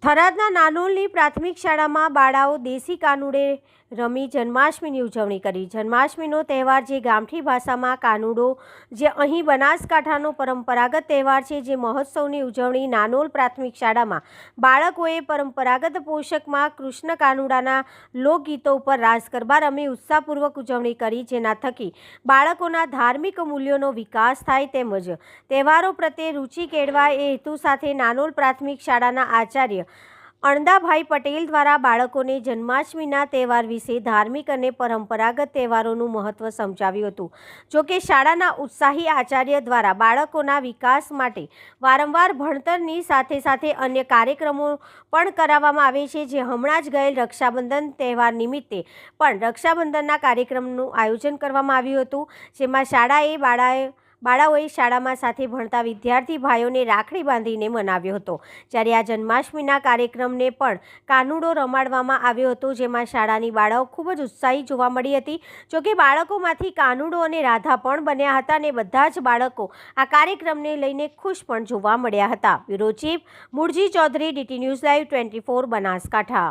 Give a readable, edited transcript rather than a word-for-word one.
થરાદના નાનોલની પ્રાથમિક શાળામાં બાળાઓ દેશી કાનુડે રમી જન્માષ્ટમીની ઉજવણી કરી। જન્માષ્ટમીનો તહેવાર જે ગામઠી ભાષામાં કાનુડો, જે અહીં બનાસકાંઠાનો પરંપરાગત તહેવાર છે, જે મહોત્સવની ઉજવણી નાનોલ પ્રાથમિક શાળામાં બાળકોએ પરંપરાગત પોશાકમાં કૃષ્ણ કાનુડાના લોકગીતો ઉપર રાસ ગરબા રમી ઉત્સાહપૂર્વક ઉજવણી કરી, જેના થકી બાળકોના ધાર્મિક મૂલ્યોનો વિકાસ થાય તેમજ તહેવારો પ્રત્યે રુચિ કેળવાય એ હેતુ સાથે નાનોલ પ્રાથમિક શાળાના આચાર્ય અણદાભાઈ પટેલ દ્વારા બાળકોને જન્માષ્ટમીના તહેવાર વિશે ધાર્મિક અને પરંપરાગત તહેવારોનું મહત્વ સમજાવ્યું હતું। જો કે શાળાના ઉત્સાહી આચાર્ય દ્વારા બાળકોના વિકાસ માટે વારંવાર ભણતરની સાથે સાથે અન્ય કાર્યક્રમો પણ કરાવવામાં આવે છે, જે હમણાં જ ગયેલ રક્ષાબંધન તહેવાર નિમિત્તે પણ રક્ષાબંધનના કાર્યક્રમનું આયોજન કરવામાં આવ્યું હતું, જેમાં બાળાઓએ શાળામાં સાથે ભણતા વિદ્યાર્થી ભાઈઓને રાખડી બાંધીને મનાવ્યો હતો। જ્યારે આ જન્માષ્ટમીના કાર્યક્રમને પણ કાનુડો રમાડવામાં આવ્યો હતો, જેમાં શાળાની બાળાઓ ખૂબ જ ઉત્સાહી જોવા મળી હતી। જોકે બાળકોમાંથી કાનુડો અને રાધા પણ બન્યા હતા અને બધા જ બાળકો આ કાર્યક્રમને લઈને ખુશ પણ જોવા મળ્યા હતા। Bureau chief Murji Chaudhary, DT news live 24 Banaskantha.